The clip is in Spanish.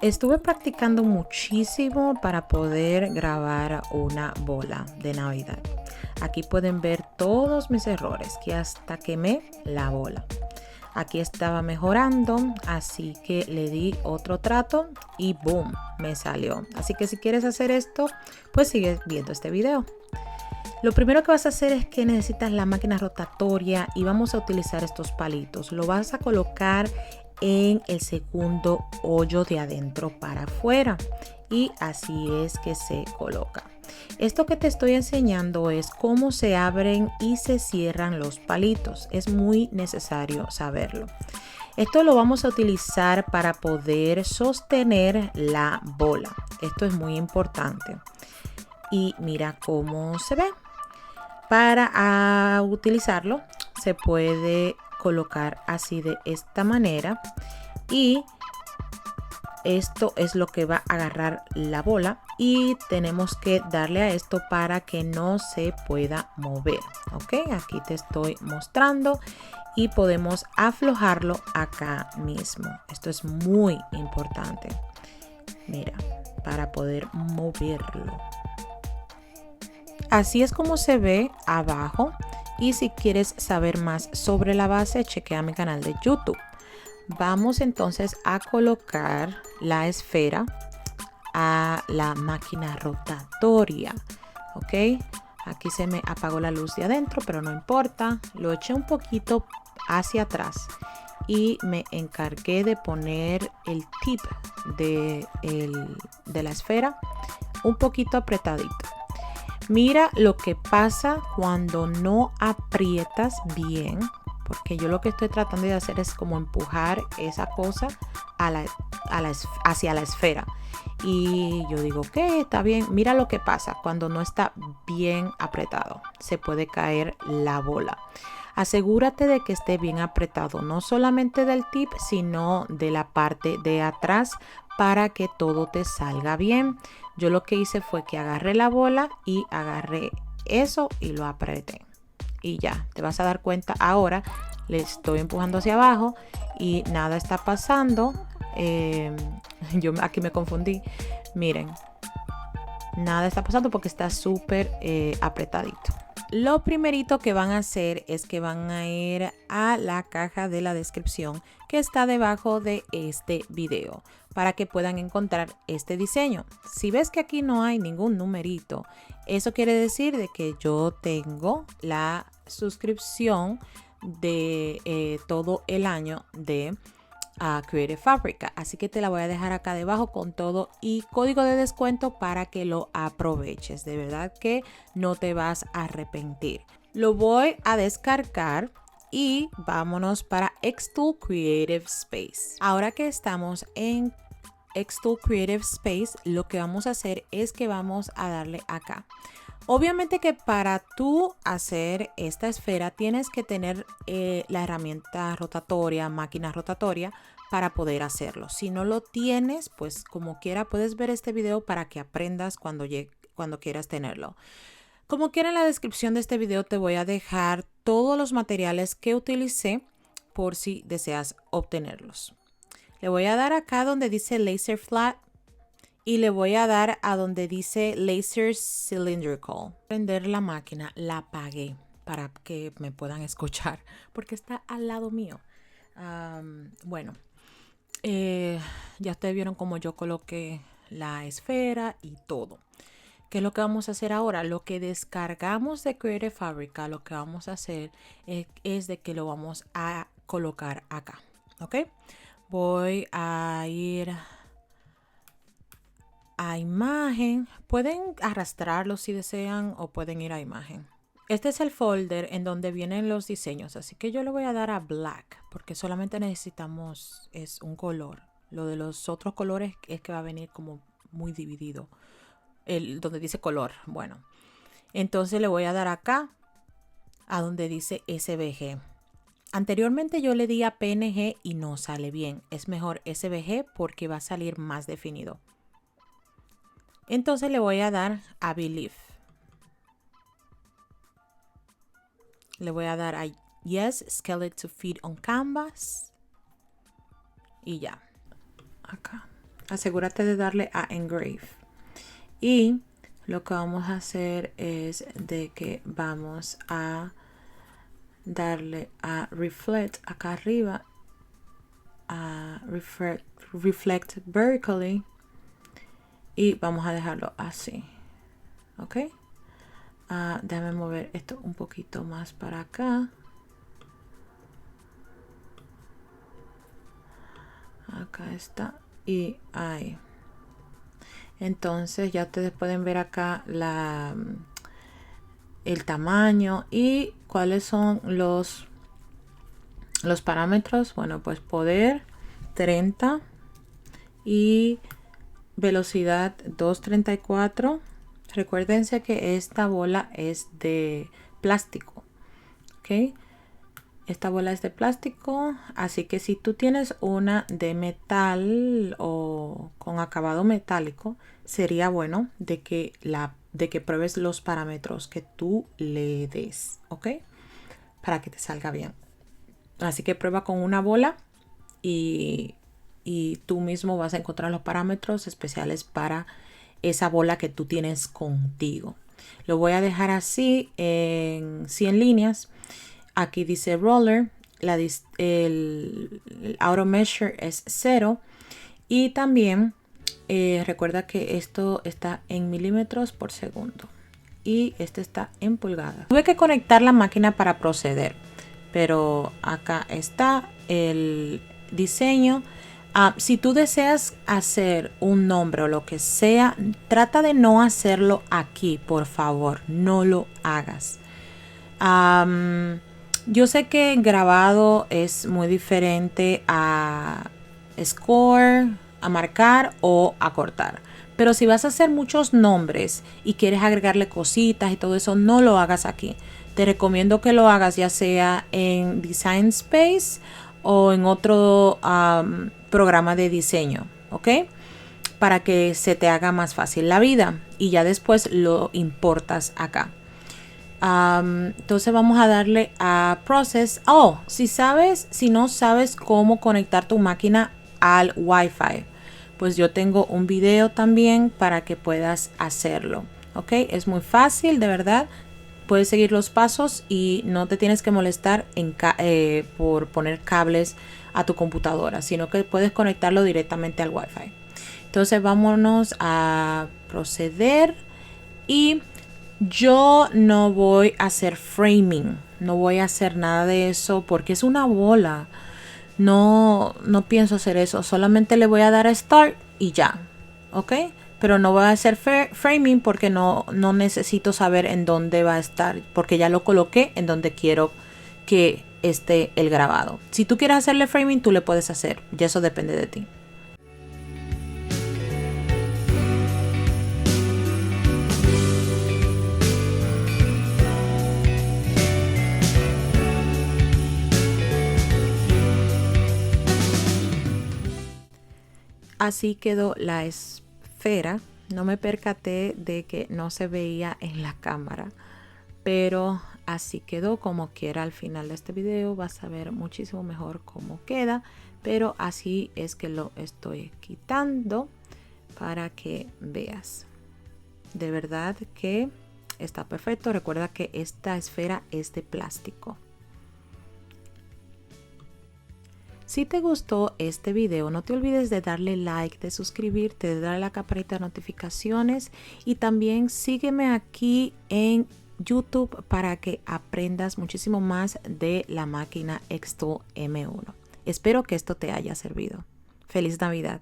Estuve practicando muchísimo para poder grabar una bola de Navidad. Aquí pueden ver todos mis errores, que hasta quemé la bola. Aquí estaba mejorando, así que le di otro trato y boom, me salió. Así que si quieres hacer esto, pues sigue viendo este video. Lo primero que vas a hacer es que necesitas la máquina rotatoria y vamos a utilizar estos palitos. Lo vas a colocar en el segundo hoyo de adentro para afuera y así es que se coloca. Esto que te estoy enseñando es cómo se abren y se cierran los palitos. Es muy necesario saberlo. Esto lo vamos a utilizar para poder sostener la bola. Esto es muy importante. Y mira cómo se ve. Para utilizarlo se puede colocar así de esta manera y esto es lo que va a agarrar la bola y tenemos que darle a esto para que no se pueda mover. Ok, aquí te estoy mostrando y podemos aflojarlo acá mismo. Esto es muy importante. Mira, para poder moverlo. Así es como se ve abajo y si quieres saber más sobre la base, chequea mi canal de YouTube. Vamos entonces a colocar la esfera a la máquina rotatoria. Ok, aquí se me apagó la luz de adentro, pero no importa. Lo eché un poquito hacia atrás y me encargué de poner el tip de la esfera un poquito apretadito. Mira lo que pasa cuando no aprietas bien, porque yo lo que estoy tratando de hacer es como empujar esa cosa hacia la esfera. Y yo digo, ok, está bien. Mira lo que pasa cuando no está bien apretado. Se puede caer la bola. Asegúrate de que esté bien apretado, no solamente del tip, sino de la parte de atrás para que todo te salga bien. Yo lo que hice fue que agarré la bola y agarré eso y lo apreté. Y ya, te vas a dar cuenta ahora, le estoy empujando hacia abajo y nada está pasando. Yo aquí me confundí. Miren, nada está pasando porque está súper apretadito. Lo primerito que van a hacer es que van a ir a la caja de la descripción que está debajo de este video para que puedan encontrar este diseño. Si ves que aquí no hay ningún numerito, eso quiere decir de que yo tengo la suscripción de todo el año de Creative Fabrica, así que te la voy a dejar acá debajo con todo y código de descuento para que lo aproveches. De verdad que no te vas a arrepentir. Lo voy a descargar y vámonos para Xtool Creative Space. Ahora que estamos en Xtool Creative Space, lo que vamos a hacer es que vamos a darle acá. Obviamente que para tú hacer esta esfera tienes que tener la herramienta rotatoria, máquina rotatoria para poder hacerlo. Si no lo tienes, pues como quiera puedes ver este video para que aprendas cuando quieras tenerlo. Como quiera, en la descripción de este video te voy a dejar todos los materiales que utilicé por si deseas obtenerlos. Le voy a dar acá donde dice Laser Flat y le voy a dar a donde dice Laser Cylindrical. Prender la máquina, la apagué para que me puedan escuchar porque está al lado mío. Bueno, ya ustedes vieron cómo yo coloqué la esfera y todo. ¿Qué es lo que vamos a hacer ahora? Lo que descargamos de Creative Fabrica, lo que vamos a hacer es de que lo vamos a colocar acá. ¿Ok? Voy a ir a imagen. Pueden arrastrarlo si desean o pueden ir a imagen. Este es el folder en donde vienen los diseños, así que yo le voy a dar a black porque solamente necesitamos es un color. Lo de los otros colores es que va a venir como muy dividido. Donde dice color, bueno. Entonces le voy a dar acá a donde dice SVG. Anteriormente yo le di a PNG y no sale bien. Es mejor SVG porque va a salir más definido. Entonces le voy a dar a Believe. Le voy a dar a Yes, Scale it to fit on Canvas. Y ya. Acá. asegúrate de darle a Engrave. Y lo que vamos a hacer es de que vamos a darle a Reflect acá arriba, a reflect vertically, y vamos a dejarlo así. Ok, déjame mover esto un poquito más para acá. Acá está, y ahí. Entonces ya ustedes pueden ver acá el tamaño y cuáles son los parámetros. Bueno, pues poder 30 y velocidad 234. Recuérdense que esta bola es de plástico, ¿ok? Esta bola es de plástico, así que si tú tienes una de metal o con acabado metálico, sería bueno de que pruebes los parámetros que tú le des, ¿ok? Para que te salga bien. Así que prueba con una bola y tú mismo vas a encontrar los parámetros especiales para esa bola que tú tienes contigo. Lo voy a dejar así en 100 líneas. Aquí dice roller, el auto measure es 0 y también recuerda que esto está en milímetros por segundo y este está en pulgadas. Tuve que conectar la máquina para proceder, pero acá está el diseño. Si tú deseas hacer un nombre o lo que sea, trata de no hacerlo aquí, por favor, no lo hagas. Yo sé que grabado es muy diferente a score, a marcar o a cortar. Pero si vas a hacer muchos nombres y quieres agregarle cositas y todo eso, no lo hagas aquí. Te recomiendo que lo hagas ya sea en Design Space o en otro programa de diseño, ¿ok? Para que se te haga más fácil la vida y ya después lo importas acá. Entonces vamos a darle a Process. Si no sabes cómo conectar tu máquina al Wi-Fi, pues yo tengo un video también para que puedas hacerlo. Ok, es muy fácil, de verdad. Puedes seguir los pasos y no te tienes que molestar por poner cables a tu computadora, sino que puedes conectarlo directamente al Wi-Fi. Entonces vámonos a proceder y yo no voy a hacer framing, no voy a hacer nada de eso porque es una bola. No pienso hacer eso, solamente le voy a dar a Start y ya, ¿ok? Pero no voy a hacer framing porque no necesito saber en dónde va a estar, porque ya lo coloqué en donde quiero que esté el grabado. Si tú quieres hacerle framing, tú le puedes hacer, y eso depende de ti. Así quedó la esfera. No me percaté de que no se veía en la cámara, pero así quedó. Como quiera, al final de este video vas a ver muchísimo mejor cómo queda, pero así es que lo estoy quitando para que veas. De verdad que está perfecto. Recuerda que esta esfera es de plástico. Si te gustó este video, no te olvides de darle like, de suscribirte, de darle a la campanita de notificaciones y también sígueme aquí en YouTube para que aprendas muchísimo más de la máquina Xtool M1. Espero que esto te haya servido. ¡Feliz Navidad!